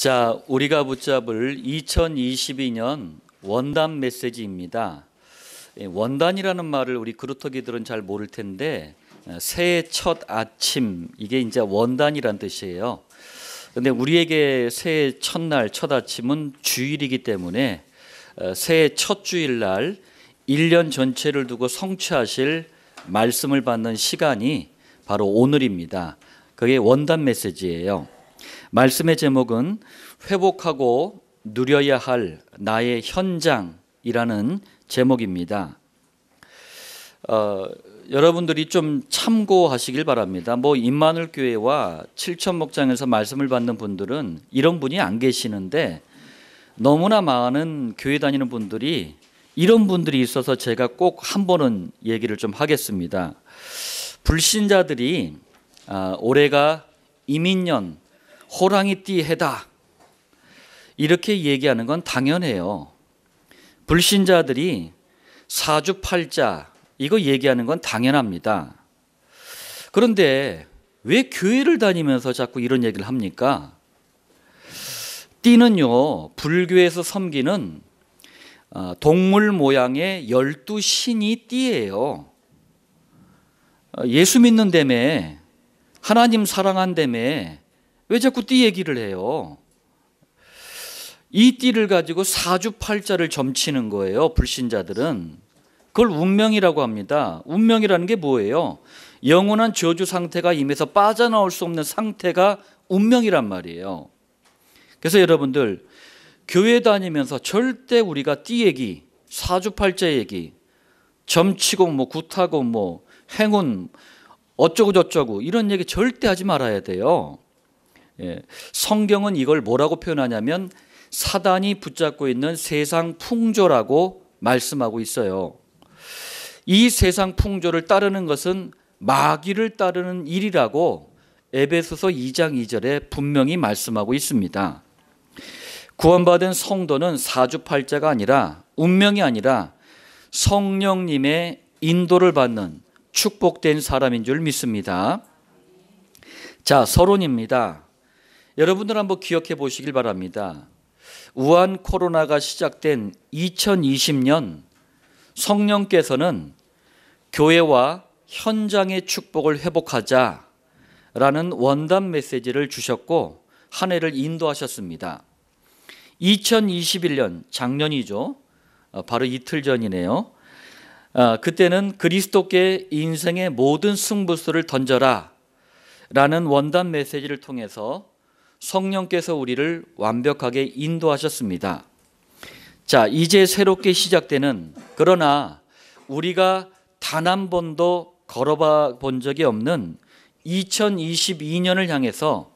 자, 우리가 붙잡을 2022년 원단 메시지입니다. 원단이라는 말을 우리 그루터기들은 잘 모를 텐데 새해 첫 아침, 이게 이제 원단이란 뜻이에요. 근데 우리에게 새해 첫날 첫 아침은 주일이기 때문에 새해 첫 주일날 1년 전체를 두고 성취하실 말씀을 받는 시간이 바로 오늘입니다. 그게 원단 메시지예요. 말씀의 제목은 회복하고 누려야 할 나의 현장이라는 제목입니다. 여러분들이 좀 참고하시길 바랍니다. 임마누엘 교회와 칠천 목장에서 말씀을 받는 분들은 이런 분이 안 계시는데 너무나 많은 교회 다니는 분들이 이런 분들이 있어서 제가 꼭 한 번은 얘기를 좀 하겠습니다. 불신자들이 올해가 이민년 호랑이띠 해다 이렇게 얘기하는 건 당연해요. 불신자들이 사주팔자 이거 얘기하는 건 당연합니다. 그런데 왜 교회를 다니면서 자꾸 이런 얘기를 합니까? 띠는요, 불교에서 섬기는 동물 모양의 12신이 띠예요. 예수 믿는다며, 하나님 사랑한다며 왜 자꾸 띠 얘기를 해요? 이 띠를 가지고 사주팔자를 점치는 거예요. 불신자들은. 그걸 운명이라고 합니다. 운명이라는 게 뭐예요? 영원한 저주 상태가 임해서 빠져나올 수 없는 상태가 운명이란 말이에요. 그래서 여러분들 교회 다니면서 절대 우리가 띠 얘기, 사주팔자 얘기, 점치고 굿하고 행운 어쩌고 저쩌고 이런 얘기 절대 하지 말아야 돼요. 성경은 이걸 뭐라고 표현하냐면 사단이 붙잡고 있는 세상 풍조라고 말씀하고 있어요. 이 세상 풍조를 따르는 것은 마귀를 따르는 일이라고 에베소서 2장 2절에 분명히 말씀하고 있습니다. 구원받은 성도는 사주팔자가 아니라 운명이 아니라 성령님의 인도를 받는 축복된 사람인 줄 믿습니다. 자, 서론입니다. 여러분들 한번 기억해 보시길 바랍니다. 우한 코로나가 시작된 2020년 성령께서는 교회와 현장의 축복을 회복하자라는 원단 메시지를 주셨고 한 해를 인도하셨습니다. 2021년 작년이죠. 바로 이틀 전이네요. 그때는 그리스도께 인생의 모든 승부수를 던져라 라는 원단 메시지를 통해서 성령께서 우리를 완벽하게 인도하셨습니다. 자, 이제 새롭게 시작되는, 그러나 우리가 단 한 번도 걸어봐 본 적이 없는 2022년을 향해서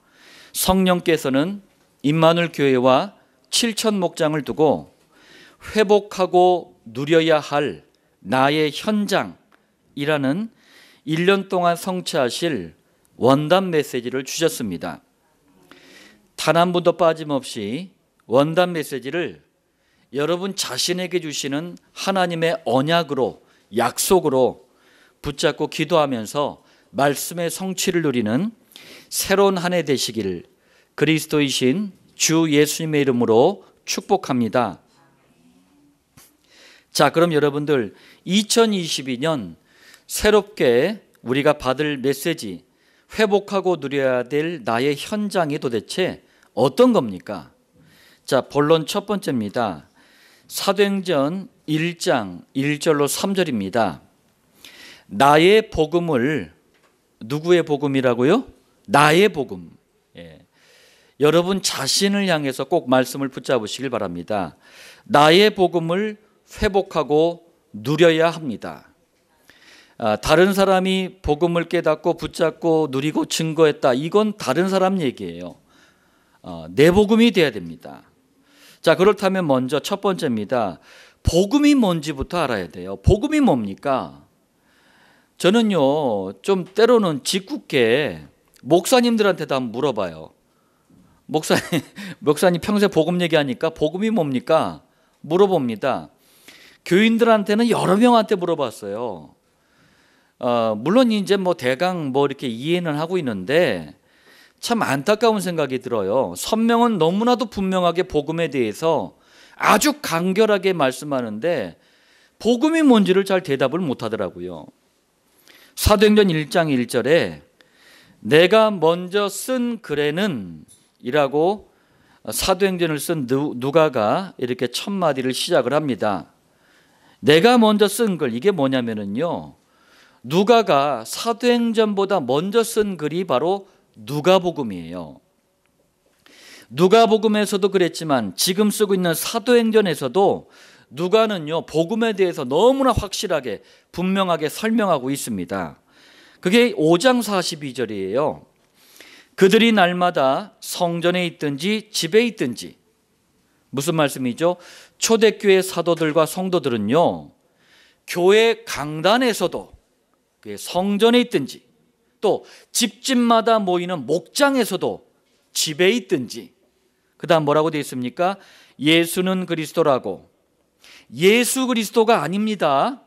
성령께서는 임마누엘 교회와 칠천 목장을 두고 회복하고 누려야 할 나의 현장이라는 1년 동안 성취하실 원단 메시지를 주셨습니다. 단 한 분도 빠짐없이 원단 메시지를 여러분 자신에게 주시는 하나님의 언약으로, 약속으로 붙잡고 기도하면서 말씀의 성취를 누리는 새로운 한 해 되시길 그리스도이신 주 예수님의 이름으로 축복합니다. 자, 그럼 여러분들 2022년 새롭게 우리가 받을 메시지, 회복하고 누려야 될 나의 현장이 도대체 어떤 겁니까? 자, 본론 첫 번째입니다. 사도행전 1장 1절로 3절입니다. 나의 복음을, 누구의 복음이라고요? 나의 복음. 여러분 자신을 향해서 꼭 말씀을 붙잡으시길 바랍니다. 나의 복음을 회복하고 누려야 합니다. 다른 사람이 복음을 깨닫고 붙잡고 누리고 증거했다. 이건 다른 사람 얘기예요. 내 복음이 돼야 됩니다. 자, 그렇다면 먼저 첫 번째입니다. 복음이 뭔지부터 알아야 돼요. 복음이 뭡니까? 저는요, 좀 때로는 짓궂게 목사님들한테도 한번 물어봐요. 목사님 평소에 복음 얘기하니까 복음이 뭡니까? 물어봅니다. 교인들한테는 여러 명한테 물론 이제 대강 이렇게 이해는 하고 있는데 참 안타까운 생각이 들어요. 성경은 너무나도 분명하게 복음에 대해서 아주 간결하게 말씀하는데 복음이 뭔지를 잘 대답을 못하더라고요. 사도행전 1장 1절에 내가 먼저 쓴 글에는 이라고 사도행전을 쓴 누가가 이렇게 첫 마디를 시작을 합니다. 내가 먼저 쓴 글, 이게 뭐냐면요, 누가가 사도행전보다 먼저 쓴 글이 바로 누가복음이에요. 누가복음에서도 그랬지만 지금 쓰고 있는 사도행전에서도 누가는요, 복음에 대해서 너무나 확실하게 분명하게 설명하고 있습니다. 그게 5장 42절이에요. 그들이 날마다 성전에 있든지 집에 있든지, 무슨 말씀이죠? 초대교회 사도들과 성도들은요, 교회 강단에서도 성전에 있든지 또 집집마다 모이는 목장에서도 집에 있든지, 그 다음 뭐라고 되어 있습니까? 예수는 그리스도라고. 예수 그리스도가 아닙니다.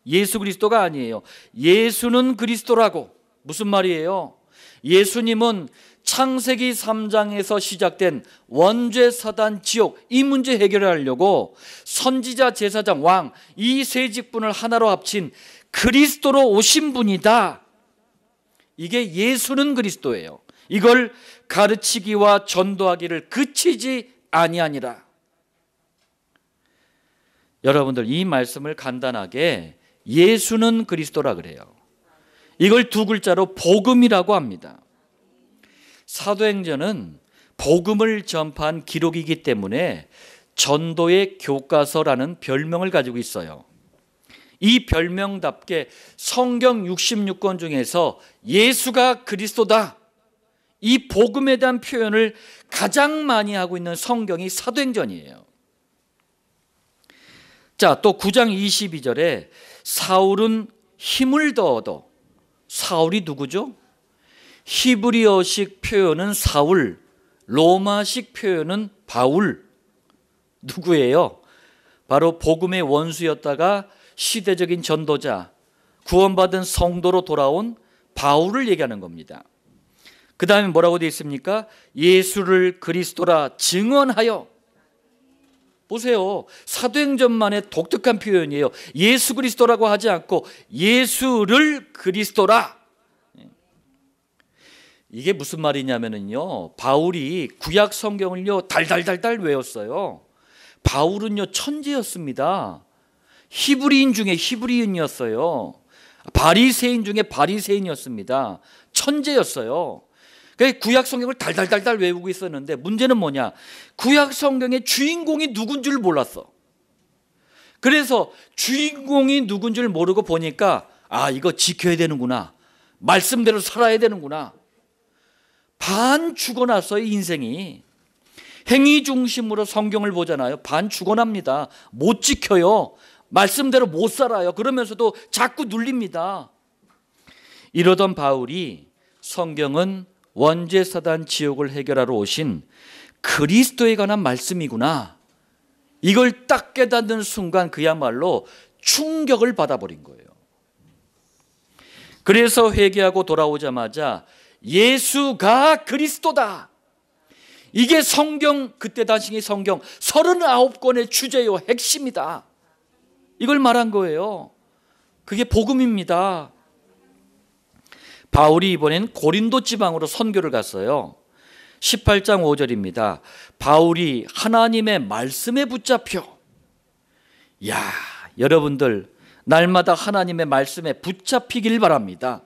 예수 그리스도가 아니에요. 예수는 그리스도라고. 무슨 말이에요? 예수님은 창세기 3장에서 시작된 원죄 사단 지옥, 이 문제 해결하려고 선지자 제사장 왕 이 세 직분을 하나로 합친 그리스도로 오신 분이다. 이게 예수는 그리스도예요. 이걸 가르치기와 전도하기를 그치지 아니하니라. 여러분들, 이 말씀을 간단하게 예수는 그리스도라 그래요. 이걸 두 글자로 복음이라고 합니다. 사도행전은 복음을 전파한 기록이기 때문에 전도의 교과서라는 별명을 가지고 있어요. 이 별명답게 성경 66권 중에서 예수가 그리스도다, 이 복음에 대한 표현을 가장 많이 하고 있는 성경이 사도행전이에요. 자, 또 9장 22절에 사울은 힘을 더 얻어. 사울이 누구죠? 히브리어식 표현은 사울, 로마식 표현은 바울. 누구예요? 바로 복음의 원수였다가 시대적인 전도자, 구원받은 성도로 돌아온 바울을 얘기하는 겁니다. 그 다음에 뭐라고 되어 있습니까? 예수를 그리스도라 증언하여. 보세요, 사도행전만의 독특한 표현이에요. 예수 그리스도라고 하지 않고 예수를 그리스도라. 이게 무슨 말이냐면요, 바울이 구약 성경을요 달달달달 외웠어요. 바울은요 천재였습니다. 히브리인 중에 히브리인이었어요. 바리새인 중에 바리새인이었습니다. 천재였어요. 구약 성경을 달달달달 외우고 있었는데 문제는 뭐냐? 구약 성경의 주인공이 누군 줄 몰랐어. 그래서 주인공이 누군 줄 모르고 보니까 아, 이거 지켜야 되는구나, 말씀대로 살아야 되는구나. 반 죽어났어요. 인생이 행위 중심으로 성경을 보잖아요. 반 죽어납니다. 못 지켜요. 말씀대로 못 살아요. 그러면서도 자꾸 눌립니다. 이러던 바울이 성경은 원죄사단 지옥을 해결하러 오신 그리스도에 관한 말씀이구나, 이걸 딱 깨닫는 순간 그야말로 충격을 받아버린 거예요. 그래서 회개하고 돌아오자마자 예수가 그리스도다, 이게 성경, 그때 당시 성경 39권의 주제요, 핵심이다, 이걸 말한 거예요. 그게 복음입니다. 바울이 이번엔 고린도 지방으로 선교를 갔어요. 18장 5절입니다. 바울이 하나님의 말씀에 붙잡혀. 야, 여러분들 날마다 하나님의 말씀에 붙잡히길 바랍니다.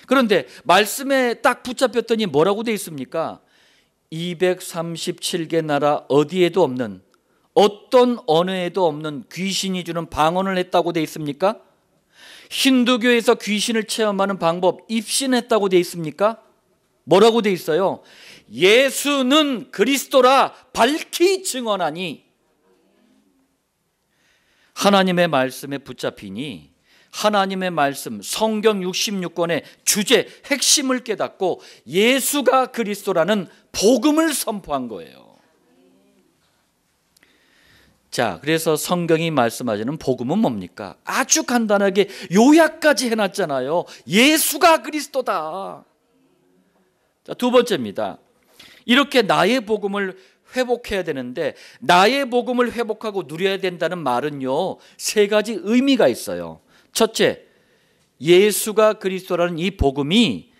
그런데 말씀에 딱 붙잡혔더니 뭐라고 돼 있습니까? 237개 나라 어디에도 없는, 어떤 언어에도 없는 귀신이 주는 방언을 했다고 돼 있습니까? 힌두교에서 귀신을 체험하는 방법 입신했다고 돼 있습니까? 뭐라고 돼 있어요? 예수는 그리스도라 밝히 증언하니. 하나님의 말씀에 붙잡히니 하나님의 말씀, 성경 66권의 주제, 핵심을 깨닫고 예수가 그리스도라는 복음을 선포한 거예요. 자, 그래서 성경이 말씀하시는 복음은 뭡니까? 아주 간단하게 요약까지 해놨잖아요. 예수가 그리스도다. 자, 두 번째입니다. 이렇게 나의 복음을 회복해야 되는데 나의 복음을 회복하고 누려야 된다는 말은요, 세 가지 의미가 있어요. 첫째, 예수가 그리스도라는 이 복음이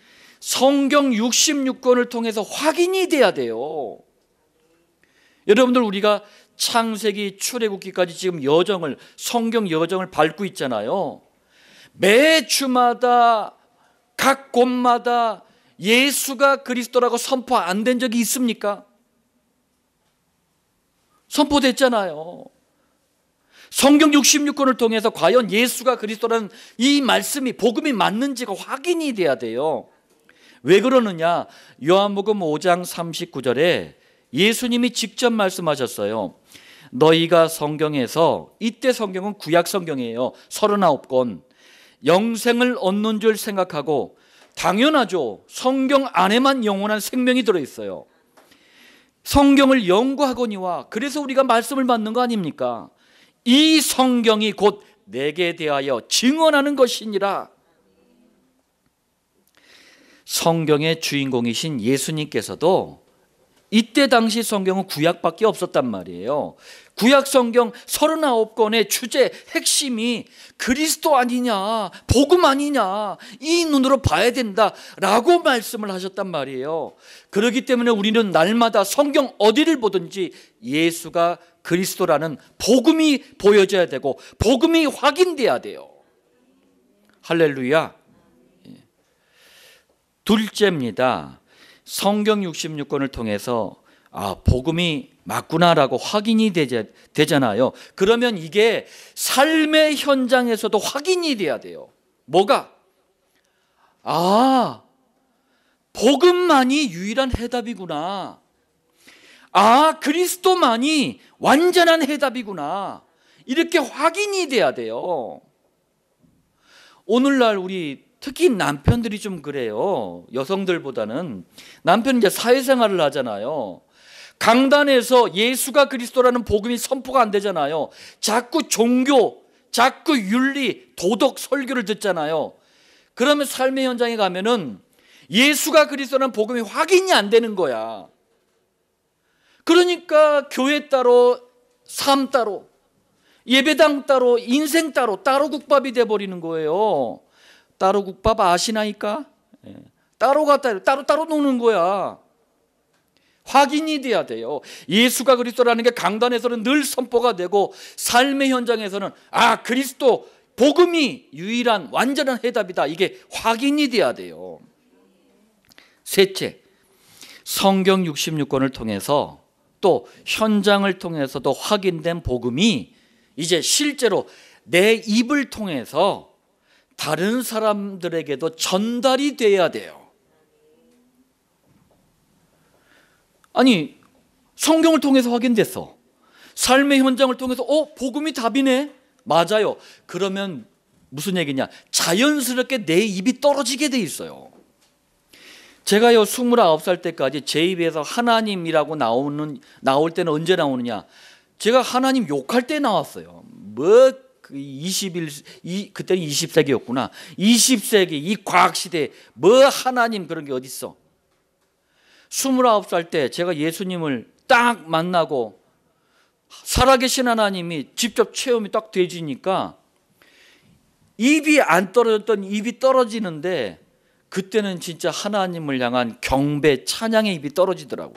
성경 66권을 통해서 확인이 돼야 돼요. 여러분들, 우리가 창세기 출애굽기까지 지금 성경 여정을 밟고 있잖아요. 매 주마다 각 곳마다 예수가 그리스도라고 선포 안 된 적이 있습니까? 선포됐잖아요. 성경 66권을 통해서 과연 예수가 그리스도라는 이 말씀이 복음이 맞는지가 확인이 돼야 돼요. 왜 그러느냐? 요한복음 5장 39절에 예수님이 직접 말씀하셨어요. 너희가 성경에서, 이때 성경은 구약 성경이에요. 39권. 영생을 얻는 줄 생각하고, 당연하죠. 성경 안에만 영원한 생명이 들어있어요. 성경을 연구하거니와, 그래서 우리가 말씀을 받는 거 아닙니까? 이 성경이 곧 내게 대하여 증언하는 것이니라. 성경의 주인공이신 예수님께서도 이때 당시 성경은 구약밖에 없었단 말이에요. 구약 성경 39권의 주제 핵심이 그리스도 아니냐, 복음 아니냐, 이 눈으로 봐야 된다라고 말씀을 하셨단 말이에요. 그렇기 때문에 우리는 날마다 성경 어디를 보든지 예수가 그리스도라는 복음이 보여져야 되고 복음이 확인돼야 돼요. 할렐루야. 둘째입니다. 성경 66권을 통해서 복음이 맞구나라고 확인이 되잖아요. 그러면 이게 삶의 현장에서도 확인이 돼야 돼요. 뭐가? 복음만이 유일한 해답이구나. 그리스도만이 완전한 해답이구나. 이렇게 확인이 돼야 돼요. 오늘날 우리 특히 남편들이 좀 그래요. 여성들보다는. 남편은 이제 사회생활을 하잖아요. 강단에서 예수가 그리스도라는 복음이 선포가 안 되잖아요. 자꾸 종교, 자꾸 윤리, 도덕 설교를 듣잖아요. 그러면 삶의 현장에 가면은 예수가 그리스도라는 복음이 확인이 안 되는 거야. 그러니까 교회 따로, 삶 따로, 예배당 따로, 인생 따로, 따로 국밥이 돼버리는 거예요. 따로 국밥 아시나이까? 따로 갔다 따로 노는 거야. 확인이 돼야 돼요. 예수가 그리스도라는 게 강단에서는 늘 선포가 되고 삶의 현장에서는 그리스도 복음이 유일한 완전한 해답이다. 이게 확인이 돼야 돼요. 셋째, 성경 66권을 통해서 또 현장을 통해서도 확인된 복음이 이제 실제로 내 입을 통해서 다른 사람들에게도 전달이 돼야 돼요. 아니, 성경을 통해서 확인됐어. 삶의 현장을 통해서 복음이 답이네. 맞아요. 그러면 무슨 얘기냐? 자연스럽게 내 입이 떨어지게 돼 있어요. 제가요 29살 때까지 제 입에서 하나님이라고 나올 때는 언제 나오느냐? 제가 하나님 욕할 때 나왔어요. 그때는 20세기였구나. 20세기 이 과학시대에 하나님 그런 게 어딨어. 29살 때 제가 예수님을 딱 만나고 살아계신 하나님이 직접 체험이 딱 되지니까 입이 안 떨어졌던 입이 떨어지는데, 그때는 진짜 하나님을 향한 경배, 찬양의 입이 떨어지더라고.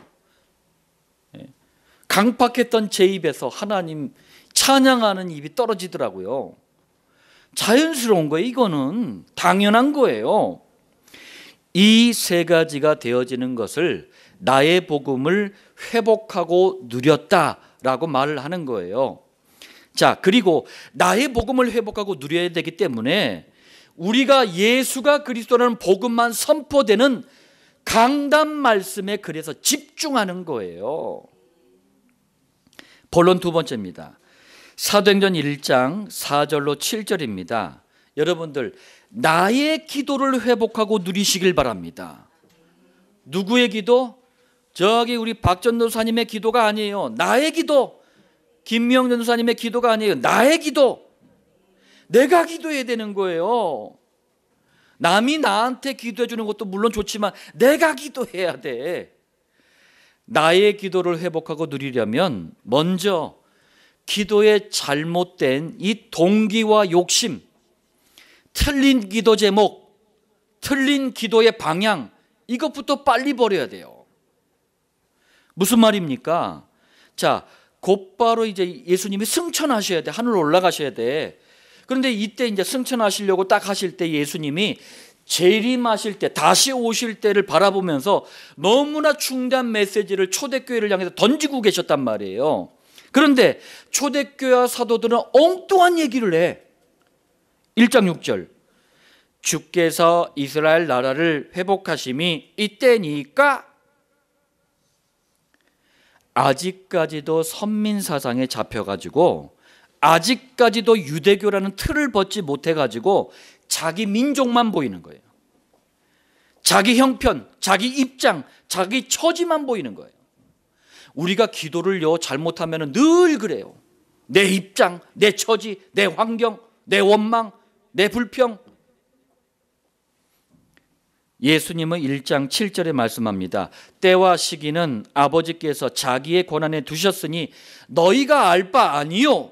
강팍했던 제 입에서 하나님 찬양하는 입이 떨어지더라고요. 자연스러운 거예요. 이거는 당연한 거예요. 이 세 가지가 되어지는 것을 나의 복음을 회복하고 누렸다라고 말을 하는 거예요. 자, 그리고 나의 복음을 회복하고 누려야 되기 때문에 우리가 예수가 그리스도라는 복음만 선포되는 강단 말씀에 그래서 집중하는 거예요. 본론 두 번째입니다. 사도행전 1장 4절로 7절입니다. 여러분들, 나의 기도를 회복하고 누리시길 바랍니다. 누구의 기도? 저기 우리 박 전도사님의 기도가 아니에요. 나의 기도. 김미영 전도사님의 기도가 아니에요. 나의 기도. 내가 기도해야 되는 거예요. 남이 나한테 기도해 주는 것도 물론 좋지만 내가 기도해야 돼. 나의 기도를 회복하고 누리려면 먼저 기도의 잘못된 이 동기와 욕심, 틀린 기도 제목, 틀린 기도의 방향, 이것부터 빨리 버려야 돼요. 무슨 말입니까? 자, 곧바로 이제 예수님이 승천하셔야 돼. 하늘로 올라가셔야 돼. 그런데 이때 이제 승천하시려고 딱 하실 때 예수님이 재림하실 때, 다시 오실 때를 바라보면서 너무나 중대한 메시지를 초대교회를 향해서 던지고 계셨단 말이에요. 그런데 초대교회와 사도들은 엉뚱한 얘기를 해. 1장 6절. 주께서 이스라엘 나라를 회복하심이 이때니까. 아직까지도 선민 사상에 잡혀가지고, 아직까지도 유대교라는 틀을 벗지 못해가지고 자기 민족만 보이는 거예요. 자기 형편, 자기 입장, 자기 처지만 보이는 거예요. 우리가 기도를요 잘못하면 늘 그래요. 내 입장, 내 처지, 내 환경, 내 원망, 내 불평. 예수님은 1장 7절에 말씀합니다. 때와 시기는 아버지께서 자기의 권한에 두셨으니 너희가 알 바 아니요.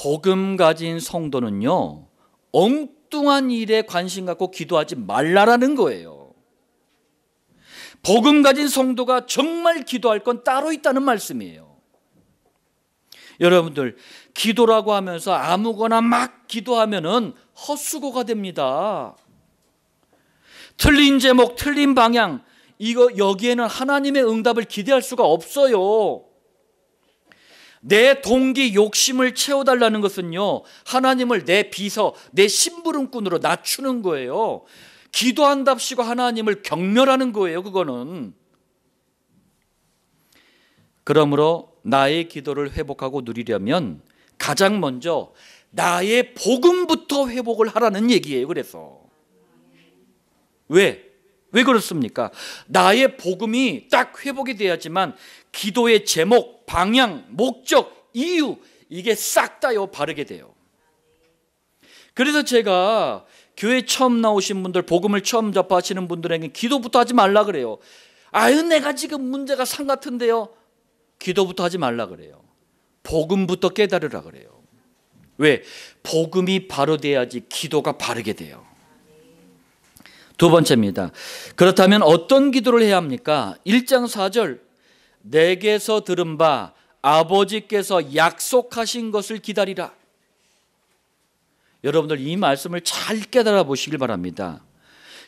복음 가진 성도는요 엉뚱한 일에 관심 갖고 기도하지 말라라는 거예요. 복음 가진 성도가 정말 기도할 건 따로 있다는 말씀이에요. 여러분들, 기도라고 하면서 아무거나 막 기도하면은 헛수고가 됩니다. 틀린 제목, 틀린 방향, 여기에는 하나님의 응답을 기대할 수가 없어요. 내 동기, 욕심을 채워달라는 것은요 하나님을 내 비서, 내 심부름꾼으로 낮추는 거예요. 기도한답시고 하나님을 경멸하는 거예요. 그거는. 그러므로 나의 기도를 회복하고 누리려면 가장 먼저 나의 복음부터 회복을 하라는 얘기예요. 그래서 왜 그렇습니까? 나의 복음이 딱 회복이 돼야지만 기도의 제목, 방향, 목적, 이유, 이게 싹 다요 바르게 돼요. 그래서 제가 교회 처음 나오신 분들, 복음을 처음 접하시는 분들에게 기도부터 하지 말라 그래요. 아유, 내가 지금 문제가 산 같은데요. 기도부터 하지 말라 그래요. 복음부터 깨달으라 그래요. 왜? 복음이 바로 돼야지 기도가 바르게 돼요. 두 번째입니다. 그렇다면 어떤 기도를 해야 합니까? 1장 4절. 내게서 들은 바 아버지께서 약속하신 것을 기다리라. 여러분들 이 말씀을 잘 깨달아 보시길 바랍니다.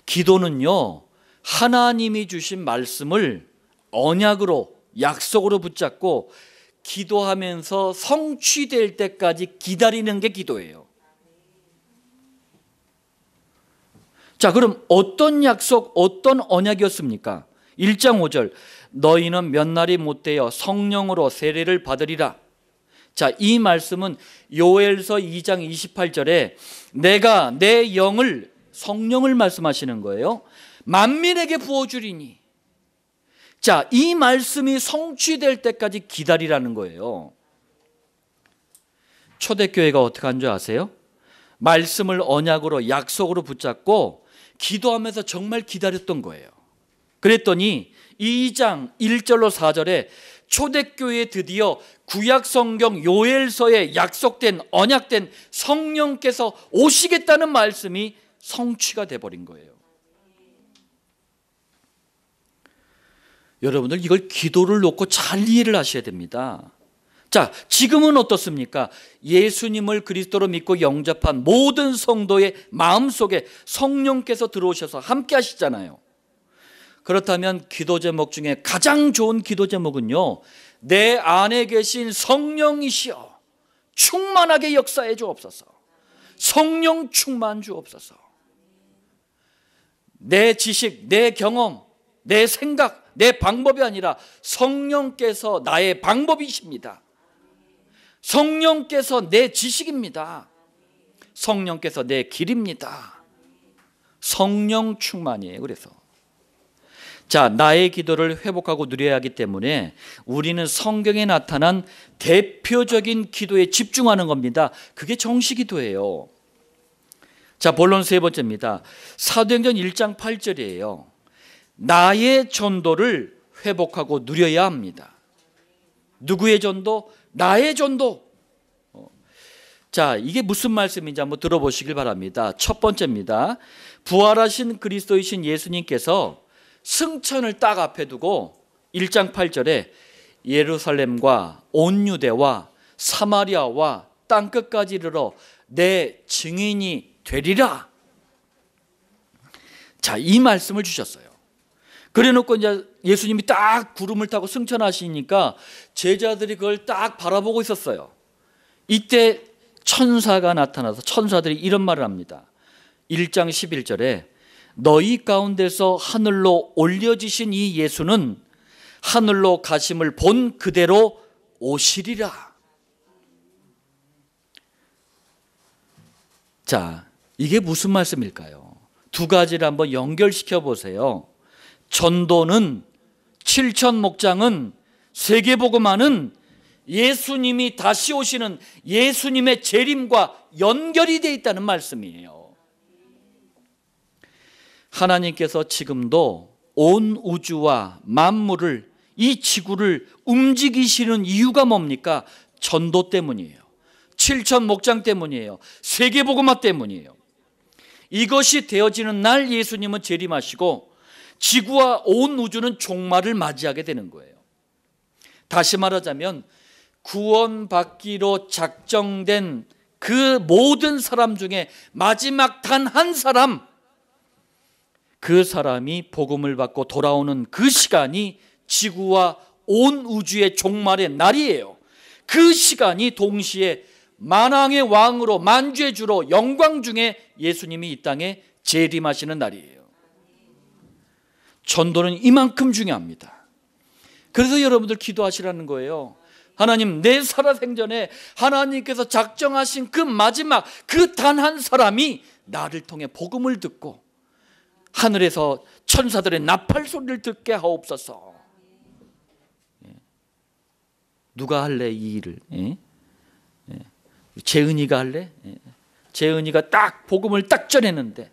기도는요 하나님이 주신 말씀을 언약으로, 약속으로 붙잡고 기도하면서 성취될 때까지 기다리는 게 기도예요. 자, 그럼 어떤 약속, 어떤 언약이었습니까? 1장 5절. 너희는 몇 날이 못되어 성령으로 세례를 받으리라. 자, 이 말씀은 요엘서 2장 28절에 내가 내 영을, 성령을 말씀하시는 거예요. 만민에게 부어주리니. 자, 이 말씀이 성취될 때까지 기다리라는 거예요. 초대교회가 어떻게 한 줄 아세요? 말씀을 언약으로, 약속으로 붙잡고 기도하면서 정말 기다렸던 거예요. 그랬더니 2장 1절로 4절에 초대교회에 드디어 구약성경 요엘서에 약속된, 언약된 성령께서 오시겠다는 말씀이 성취가 돼버린 거예요. 여러분들 이걸 기도를 놓고 잘 이해를 하셔야 됩니다. 자, 지금은 어떻습니까? 예수님을 그리스도로 믿고 영접한 모든 성도의 마음속에 성령께서 들어오셔서 함께 하시잖아요. 그렇다면 기도 제목 중에 가장 좋은 기도 제목은요, 내 안에 계신 성령이시여 충만하게 역사해 주옵소서. 성령 충만 주옵소서. 내 지식, 내 경험, 내 생각, 내 방법이 아니라 성령께서 나의 방법이십니다. 성령께서 내 지식입니다. 성령께서 내 길입니다. 성령 충만이에요. 그래서 자, 나의 기도를 회복하고 누려야 하기 때문에 우리는 성경에 나타난 대표적인 기도에 집중하는 겁니다. 그게 정시기도예요. 자, 본론 세 번째입니다. 사도행전 1장 8절이에요. 나의 전도를 회복하고 누려야 합니다. 누구의 전도? 나의 전도. 자, 이게 무슨 말씀인지 한번 들어보시길 바랍니다. 첫 번째입니다. 부활하신 그리스도이신 예수님께서 승천을 딱 앞에 두고 1장 8절에 예루살렘과 온 유대와 사마리아와 땅끝까지 이르러 내 증인이 되리라. 자, 이 말씀을 주셨어요. 그래놓고 이제 예수님이 딱 구름을 타고 승천하시니까 제자들이 그걸 딱 바라보고 있었어요. 이때 천사가 나타나서 천사들이 이런 말을 합니다. 1장 11절에 너희 가운데서 하늘로 올려지신 이 예수는 하늘로 가심을 본 그대로 오시리라. 자, 이게 무슨 말씀일까요? 두 가지를 한번 연결시켜 보세요. 전도는, 칠천 목장은, 세계복음화는 예수님이 다시 오시는 예수님의 재림과 연결이 되어 있다는 말씀이에요. 하나님께서 지금도 온 우주와 만물을, 이 지구를 움직이시는 이유가 뭡니까? 전도 때문이에요. 칠천 목장 때문이에요. 세계복음화 때문이에요. 이것이 되어지는 날 예수님은 재림하시고 지구와 온 우주는 종말을 맞이하게 되는 거예요. 다시 말하자면 구원받기로 작정된 그 모든 사람 중에 마지막 단 한 사람, 그 사람이 복음을 받고 돌아오는 그 시간이 지구와 온 우주의 종말의 날이에요. 그 시간이 동시에 만왕의 왕으로, 만주의 주로, 영광 중에 예수님이 이 땅에 재림하시는 날이에요. 전도는 이만큼 중요합니다. 그래서 여러분들 기도하시라는 거예요. 하나님, 내 살아생전에 하나님께서 작정하신 그 마지막 그 단 한 사람이 나를 통해 복음을 듣고 하늘에서 천사들의 나팔 소리를 듣게 하옵소서. 누가 할래 이 일을? 재은이가 할래? 재은이가 딱 복음을 딱 전했는데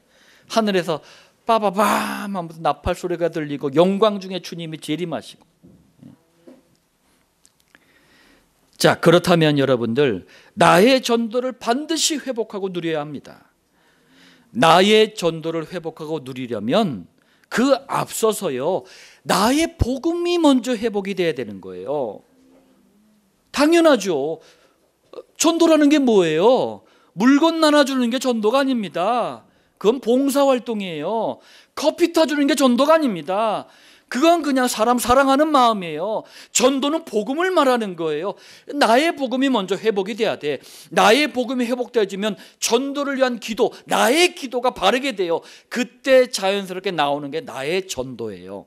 하늘에서 빠바밤 하면서 나팔 소리가 들리고 영광 중에 주님이 재림하시고. 자, 그렇다면 여러분들, 나의 전도를 반드시 회복하고 누려야 합니다. 나의 전도를 회복하고 누리려면 그 앞서서요, 나의 복음이 먼저 회복이 돼야 되는 거예요. 당연하죠. 전도라는 게 뭐예요? 물건 나눠주는 게 전도가 아닙니다. 그건 봉사활동이에요. 커피 타주는 게 전도가 아닙니다. 그건 그냥 사람 사랑하는 마음이에요. 전도는 복음을 말하는 거예요. 나의 복음이 먼저 회복이 돼야 돼. 나의 복음이 회복되어지면 전도를 위한 기도, 나의 기도가 바르게 돼요. 그때 자연스럽게 나오는 게 나의 전도예요.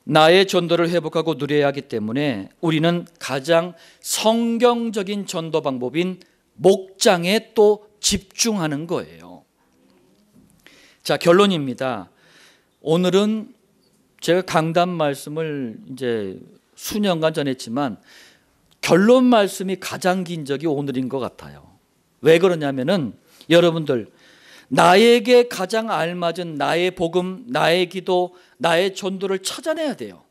나의 전도를 회복하고 누려야 하기 때문에 우리는 가장 성경적인 전도 방법인 목장에 또 집중하는 거예요. 자, 결론입니다. 오늘은 제가 강단 말씀을 이제 수년간 전했지만 결론 말씀이 가장 긴 적이 오늘인 것 같아요. 왜 그러냐면은 여러분들, 나에게 가장 알맞은 나의 복음, 나의 기도, 나의 전도를 찾아내야 돼요.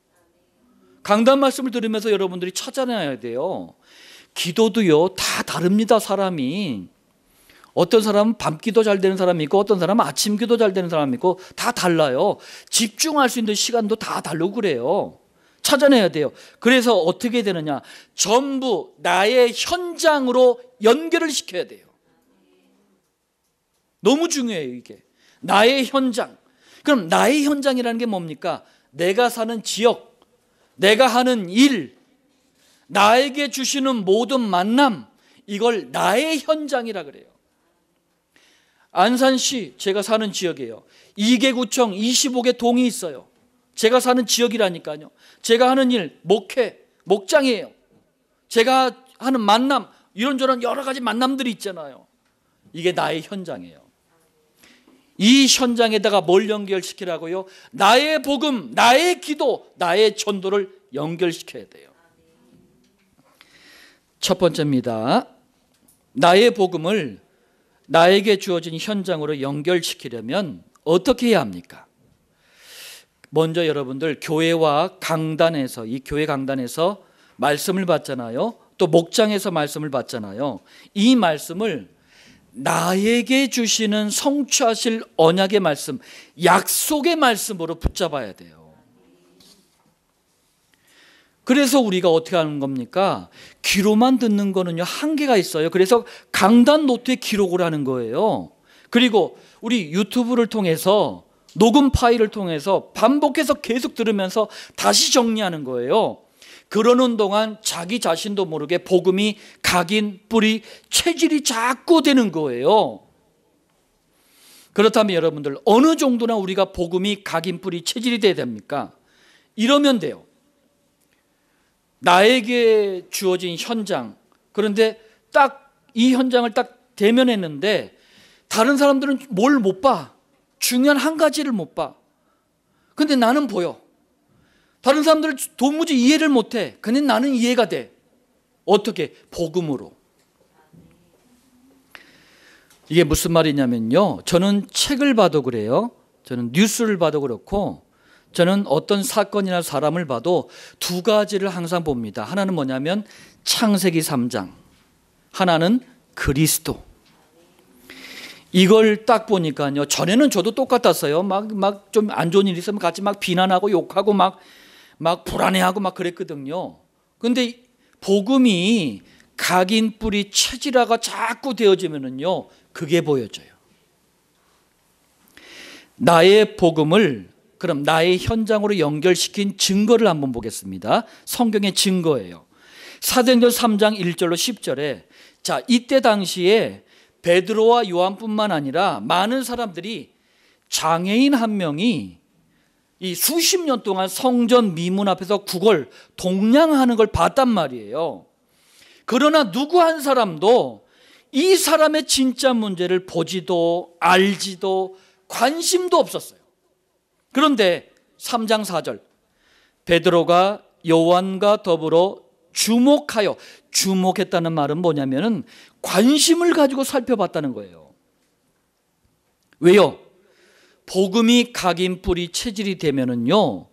강단 말씀을 들으면서 여러분들이 찾아내야 돼요. 기도도요, 다 다릅니다, 사람이. 어떤 사람은 밤기도 잘 되는 사람이 있고 어떤 사람은 아침기도 잘 되는 사람이 있고 다 달라요. 집중할 수 있는 시간도 다 다르고 그래요. 찾아내야 돼요. 그래서 어떻게 되느냐, 전부 나의 현장으로 연결을 시켜야 돼요. 너무 중요해요, 이게. 나의 현장. 그럼 나의 현장이라는 게 뭡니까? 내가 사는 지역, 내가 하는 일, 나에게 주시는 모든 만남, 이걸 나의 현장이라 그래요. 안산시, 제가 사는 지역이에요. 2개구청 25개 동이 있어요. 제가 사는 지역이라니까요. 제가 하는 일, 목회, 목장이에요. 제가 하는 만남, 이런저런 여러 가지 만남들이 있잖아요. 이게 나의 현장이에요. 이 현장에다가 뭘 연결시키라고요? 나의 복음, 나의 기도, 나의 전도를 연결시켜야 돼요. 첫 번째입니다. 나의 복음을 나에게 주어진 현장으로 연결시키려면 어떻게 해야 합니까? 먼저 여러분들 교회와 강단에서, 이 교회 강단에서 말씀을 받잖아요. 또 목장에서 말씀을 받잖아요. 이 말씀을 나에게 주시는 성취하실 언약의 말씀, 약속의 말씀으로 붙잡아야 돼요. 그래서 우리가 어떻게 하는 겁니까? 귀로만 듣는 거는요, 한계가 있어요. 그래서 강단 노트에 기록을 하는 거예요. 그리고 우리 유튜브를 통해서, 녹음 파일을 통해서 반복해서 계속 들으면서 다시 정리하는 거예요. 그러는 동안 자기 자신도 모르게 복음이 각인, 뿌리, 체질이 자꾸 되는 거예요. 그렇다면 여러분들, 어느 정도나 우리가 복음이 각인, 뿌리, 체질이 돼야 됩니까? 이러면 돼요. 나에게 주어진 현장, 그런데 딱 이 현장을 딱 대면했는데 다른 사람들은 뭘 못 봐. 중요한 한 가지를 못 봐. 근데 나는 보여. 다른 사람들은 도무지 이해를 못해. 근데 나는 이해가 돼. 어떻게? 복음으로. 이게 무슨 말이냐면요, 저는 책을 봐도 그래요. 저는 뉴스를 봐도 그렇고, 저는 어떤 사건이나 사람을 봐도 두 가지를 항상 봅니다. 하나는 뭐냐면 창세기 3장, 하나는 그리스도. 이걸 딱 보니까요, 전에는 저도 똑같았어요. 막 좀 안 좋은 일이 있으면 같이 막 비난하고 욕하고 막 불안해하고 막 그랬거든요. 근데 복음이 각인, 뿌리, 체질화가 자꾸 되어지면은요, 그게 보여져요. 나의 복음을 그럼 나의 현장으로 연결시킨 증거를 한번 보겠습니다. 성경의 증거예요. 사도행전 3장 1절로 10절에, 자, 이때 당시에 베드로와 요한뿐만 아니라 많은 사람들이 장애인 한 명이 이 수십 년 동안 성전 미문 앞에서 구걸, 동냥하는 걸 봤단 말이에요. 그러나 누구 한 사람도 이 사람의 진짜 문제를 보지도 알지도 관심도 없었어요. 그런데 3장 4절, 베드로가 요한과 더불어 주목했다는 말은 뭐냐면은 관심을 가지고 살펴봤다는 거예요. 왜요? 복음이 각인, 뿌리, 체질이 되면은요,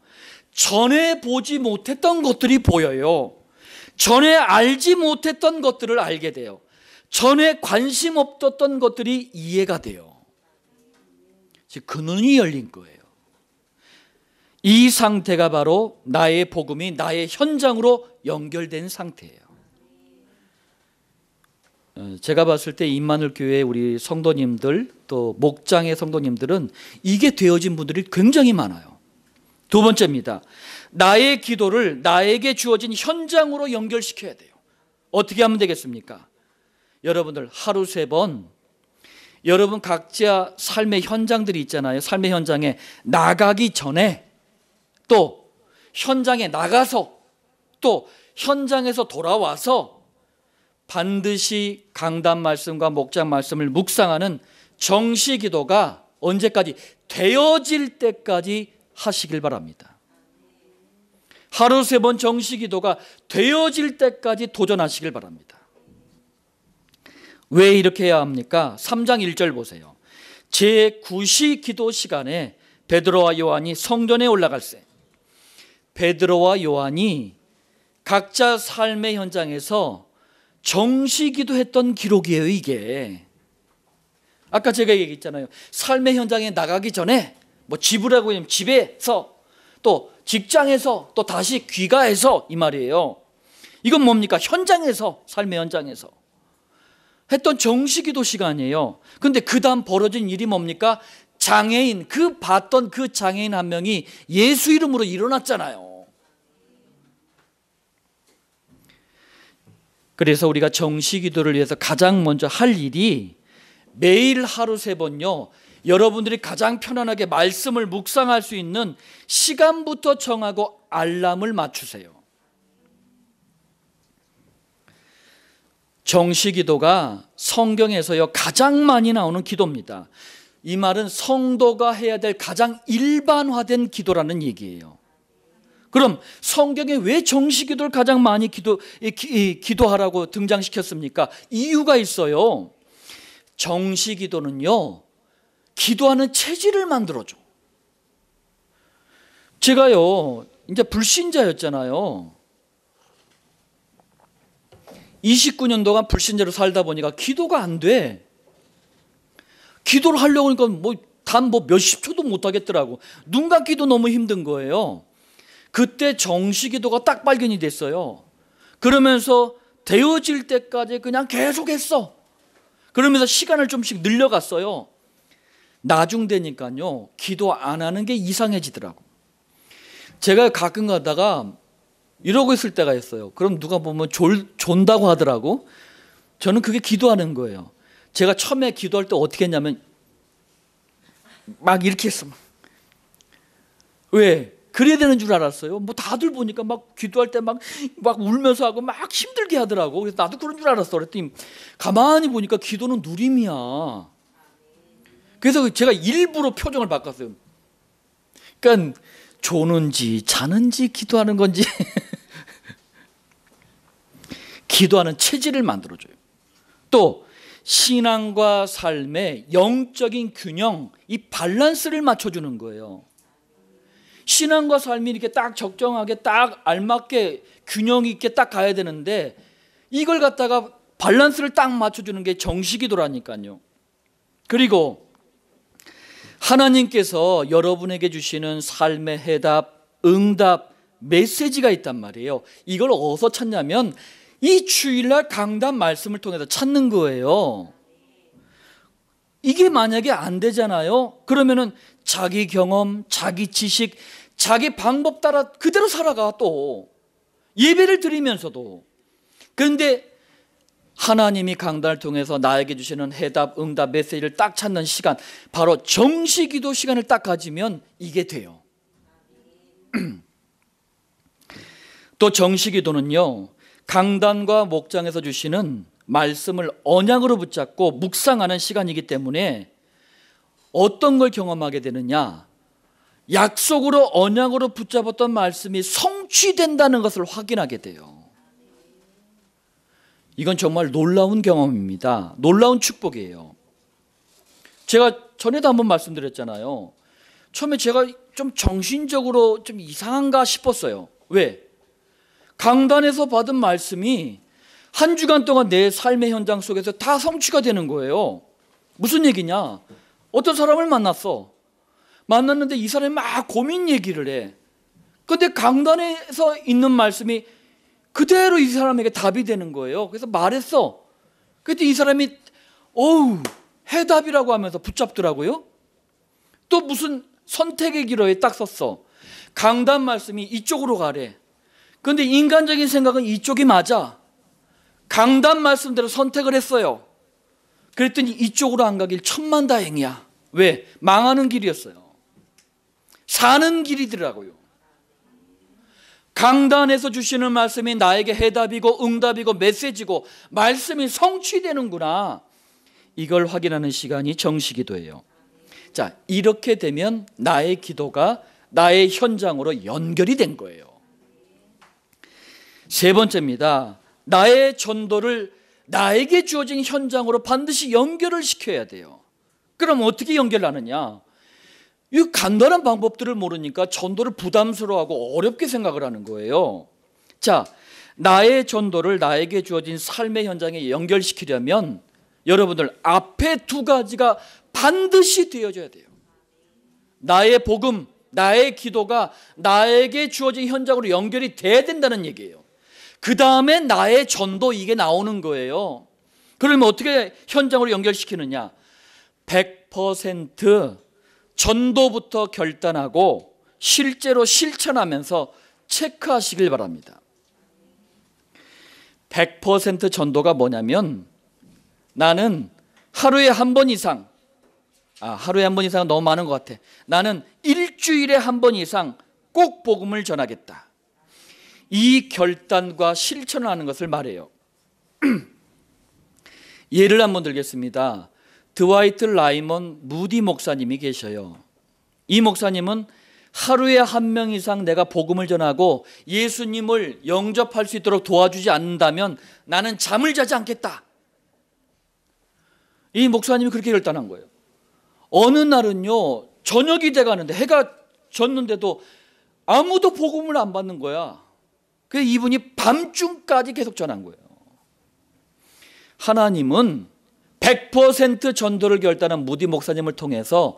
전에 보지 못했던 것들이 보여요. 전에 알지 못했던 것들을 알게 돼요. 전에 관심 없었던 것들이 이해가 돼요. 즉, 그 눈이 열린 거예요. 이 상태가 바로 나의 복음이 나의 현장으로 연결된 상태예요. 제가 봤을 때 임마누엘 교회 우리 성도님들, 또 목장의 성도님들은 이게 되어진 분들이 굉장히 많아요. 두 번째입니다. 나의 기도를 나에게 주어진 현장으로 연결시켜야 돼요. 어떻게 하면 되겠습니까? 여러분들 하루 3번, 여러분 각자 삶의 현장들이 있잖아요. 삶의 현장에 나가기 전에, 또 현장에 나가서, 또 현장에서 돌아와서 반드시 강단 말씀과 목장 말씀을 묵상하는 정시 기도가 언제까지? 되어질 때까지 하시길 바랍니다. 하루 3번 정시 기도가 되어질 때까지 도전하시길 바랍니다. 왜 이렇게 해야 합니까? 3장 1절 보세요. 제9시 기도 시간에 베드로와 요한이 성전에 올라갈세. 베드로와 요한이 각자 삶의 현장에서 정시 기도했던 기록이에요. 이게 아까 제가 얘기했잖아요. 삶의 현장에 나가기 전에 뭐 집이라고 하면 집에서, 또 직장에서, 또 다시 귀가해서, 이 말이에요. 이건 뭡니까? 현장에서, 삶의 현장에서 했던 정시 기도 시간이에요. 근데 그 다음 벌어진 일이 뭡니까? 장애인, 봤던 그 장애인 한 명이 예수 이름으로 일어났잖아요. 그래서 우리가 정시 기도를 위해서 가장 먼저 할 일이 매일 하루 3번요, 여러분들이 가장 편안하게 말씀을 묵상할 수 있는 시간부터 정하고 알람을 맞추세요. 정시 기도가 성경에서요 가장 많이 나오는 기도입니다. 이 말은 성도가 해야 될 가장 일반화된 기도라는 얘기예요. 그럼 성경에 왜 정시 기도를 가장 많이 기도하라고 등장시켰습니까? 이유가 있어요. 정시 기도는요, 기도하는 체질을 만들어줘. 제가요, 이제 불신자였잖아요. 29년 동안 불신자로 살다 보니까 기도가 안 돼. 기도를 하려고 하니까 단 몇십 초도 못 하겠더라고. 눈 감기도 너무 힘든 거예요. 그때 정시 기도가 딱 발견이 됐어요. 그러면서 되어질 때까지 그냥 계속 했어. 그러면서 시간을 좀씩 늘려갔어요. 나중 되니까요, 기도 안 하는 게 이상해지더라고. 제가 가끔 가다가 이러고 있을 때가 있어요. 그럼 누가 보면 존다고 하더라고. 저는 그게 기도하는 거예요. 제가 처음에 기도할 때 어떻게 했냐면 막 이렇게 했어. 왜? 그래야 되는 줄 알았어요. 다들 보니까 막 기도할 때 막 울면서 하고 막 힘들게 하더라고. 그래서 나도 그런 줄 알았어. 그랬더니 가만히 보니까 기도는 누림이야. 그래서 제가 일부러 표정을 바꿨어요. 그러니까 조는지 자는지 기도하는 건지 기도하는 체질을 만들어줘요. 또 신앙과 삶의 영적인 균형, 이 밸런스를 맞춰주는 거예요. 신앙과 삶이 이렇게 딱 적정하게 딱 알맞게 균형 있게 딱 가야 되는데 이걸 갖다가 밸런스를 딱 맞춰주는 게 정시기도라니까요. 그리고 하나님께서 여러분에게 주시는 삶의 해답, 응답, 메시지가 있단 말이에요. 이걸 어디서 찾냐면 이 주일날 강단 말씀을 통해서 찾는 거예요. 이게 만약에 안 되잖아요. 그러면은 자기 경험, 자기 지식, 자기 방법 따라 그대로 살아가. 또 예배를 드리면서도. 그런데 하나님이 강단을 통해서 나에게 주시는 해답, 응답, 메시지를 딱 찾는 시간, 바로 정시기도 시간을 딱 가지면 이게 돼요. 또 정시기도는요, 강단과 목장에서 주시는 말씀을 언약으로 붙잡고 묵상하는 시간이기 때문에 어떤 걸 경험하게 되느냐, 약속으로 언약으로 붙잡았던 말씀이 성취된다는 것을 확인하게 돼요. 이건 정말 놀라운 경험입니다. 놀라운 축복이에요. 제가 전에도 한번 말씀드렸잖아요. 처음에 제가 좀 정신적으로 좀 이상한가 싶었어요. 왜? 강단에서 받은 말씀이 한 주간 동안 내 삶의 현장 속에서 다 성취가 되는 거예요. 무슨 얘기냐? 어떤 사람을 만났는데 이 사람이 막 고민 얘기를 해. 근데 강단에서 있는 말씀이 그대로 이 사람에게 답이 되는 거예요. 그래서 말했어. 그때 이 사람이 해답이라고 하면서 붙잡더라고요. 또 무슨 선택의 기로에 딱 썼어. 강단 말씀이 이쪽으로 가래. 그런데 인간적인 생각은 이쪽이 맞아. 강단 말씀대로 선택을 했어요. 그랬더니 이쪽으로 안 가길 천만다행이야. 왜? 망하는 길이었어요. 사는 길이더라고요. 강단에서 주시는 말씀이 나에게 해답이고 응답이고 메시지고 말씀이 성취되는구나. 이걸 확인하는 시간이 정시기도예요. 자, 이렇게 되면 나의 기도가 나의 현장으로 연결이 된 거예요. 세 번째입니다. 나의 전도를 나에게 주어진 현장으로 반드시 연결을 시켜야 돼요. 그럼 어떻게 연결하느냐? 이 간단한 방법들을 모르니까 전도를 부담스러워하고 어렵게 생각을 하는 거예요. 자, 나의 전도를 나에게 주어진 삶의 현장에 연결시키려면 여러분들 앞에 두 가지가 반드시 되어져야 돼요. 나의 복음, 나의 기도가 나에게 주어진 현장으로 연결이 돼야 된다는 얘기예요. 그 다음에 나의 전도, 이게 나오는 거예요. 그러면 어떻게 현장으로 연결시키느냐? 100% 전도부터 결단하고 실제로 실천하면서 체크하시길 바랍니다. 100% 전도가 뭐냐면 나는 하루에 한 번 이상, 하루에 한 번 이상은 너무 많은 것 같아. 나는 일주일에 한 번 이상 꼭 복음을 전하겠다. 이 결단과 실천을 하는 것을 말해요. 예를 한번 들겠습니다. 드와이트 라이먼 무디 목사님이 계셔요. 이 목사님은 하루에 한 명 이상 내가 복음을 전하고 예수님을 영접할 수 있도록 도와주지 않는다면 나는 잠을 자지 않겠다. 이 목사님이 그렇게 결단한 거예요. 어느 날은요, 저녁이 돼가는데 해가 졌는데도 아무도 복음을 안 받는 거야. 그래서 이분이 밤중까지 계속 전한 거예요. 하나님은 100% 전도를 결단한 무디 목사님을 통해서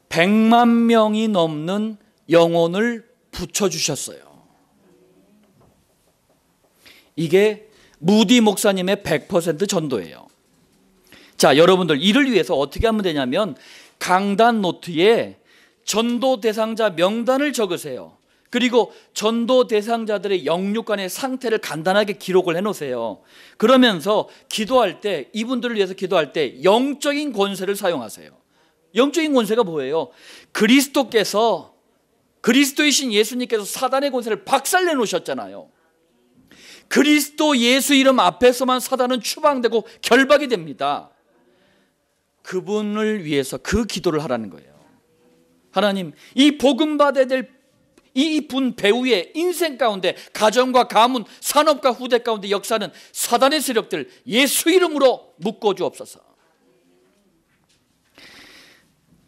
100만 명이 넘는 영혼을 붙여주셨어요. 이게 무디 목사님의 100% 전도예요. 자, 여러분들 이를 위해서 어떻게 하면 되냐면 강단 노트에 전도 대상자 명단을 적으세요. 그리고 전도 대상자들의 영육간의 상태를 간단하게 기록을 해놓으세요. 그러면서 기도할 때, 이분들을 위해서 기도할 때 영적인 권세를 사용하세요. 영적인 권세가 뭐예요? 그리스도이신 예수님께서 사단의 권세를 박살내 놓으셨잖아요. 그리스도 예수 이름 앞에서만 사단은 추방되고 결박이 됩니다. 그분을 위해서 그 기도를 하라는 거예요. 하나님, 이 복음 받아야 될 이 분 배우의 인생 가운데 가정과 가문, 산업과 후대 가운데 역사는 사단의 세력들 예수 이름으로 묶어주옵소서.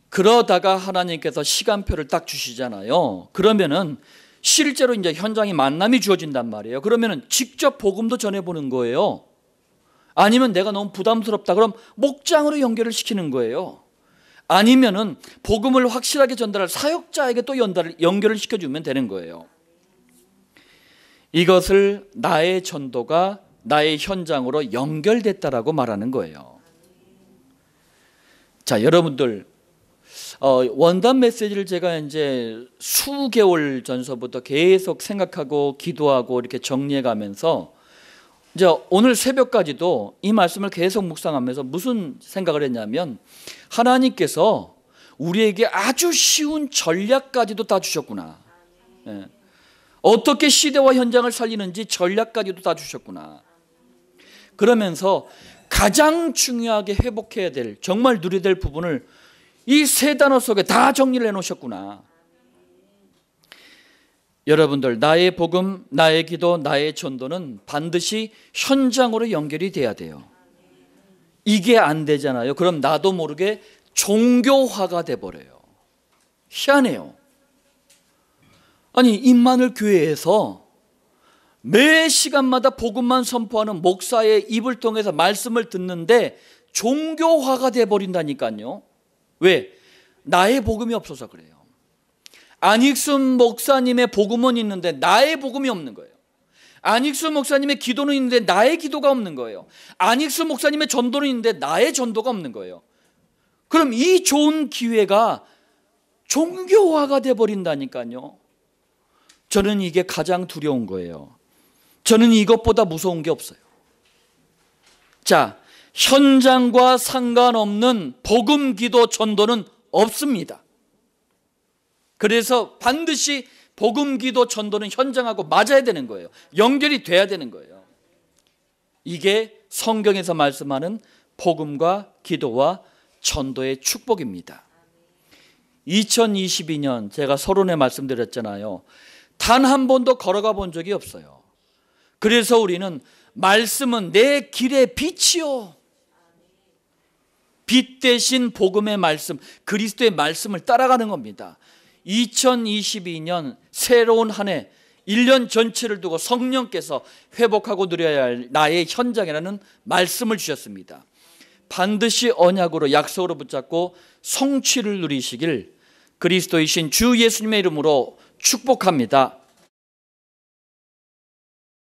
그러다가 하나님께서 시간표를 딱 주시잖아요. 그러면은 실제로 이제 현장에 만남이 주어진단 말이에요. 그러면은 직접 복음도 전해보는 거예요. 아니면 내가 너무 부담스럽다 그럼 목장으로 연결을 시키는 거예요. 아니면은 복음을 확실하게 전달할 사역자에게 또 연결을 시켜주면 되는 거예요. 이것을 나의 전도가 나의 현장으로 연결됐다라고 말하는 거예요. 자, 여러분들 원단 메시지를 제가 이제 수개월 전서부터 계속 생각하고 기도하고 이렇게 정리해 가면서 이제 오늘 새벽까지도 이 말씀을 계속 묵상하면서 무슨 생각을 했냐면 하나님께서 우리에게 아주 쉬운 전략까지도 다 주셨구나. 예. 어떻게 시대와 현장을 살리는지 전략까지도 다 주셨구나. 그러면서 가장 중요하게 회복해야 될, 정말 누려야 될 부분을 이 세 단어 속에 다 정리를 해놓으셨구나. 여러분들, 나의 복음, 나의 기도, 나의 전도는 반드시 현장으로 연결이 돼야 돼요. 이게 안 되잖아요. 그럼 나도 모르게 종교화가 돼버려요. 희한해요. 아니, 임마누엘 교회에서 매 시간마다 복음만 선포하는 목사의 입을 통해서 말씀을 듣는데 종교화가 돼버린다니까요. 왜? 나의 복음이 없어서 그래요. 안익순 목사님의 복음은 있는데 나의 복음이 없는 거예요. 안익순 목사님의 기도는 있는데 나의 기도가 없는 거예요. 안익순 목사님의 전도는 있는데 나의 전도가 없는 거예요. 그럼 이 좋은 기회가 종교화가 돼버린다니까요. 저는 이게 가장 두려운 거예요. 저는 이것보다 무서운 게 없어요. 자, 현장과 상관없는 복음, 기도, 전도는 없습니다. 그래서 반드시 복음, 기도, 전도는 현장하고 맞아야 되는 거예요. 연결이 돼야 되는 거예요. 이게 성경에서 말씀하는 복음과 기도와 전도의 축복입니다. 2022년 제가 서론에 말씀드렸잖아요. 단 한 번도 걸어가 본 적이 없어요. 그래서 우리는 말씀은 내 길의 빛이요. 빛 대신 복음의 말씀, 그리스도의 말씀을 따라가는 겁니다. 2022년 새로운 한 해 1년 전체를 두고 성령께서 회복하고 누려야 할 나의 현장이라는 말씀을 주셨습니다. 반드시 언약으로 약속으로 붙잡고 성취를 누리시길 그리스도이신 주 예수님의 이름으로 축복합니다.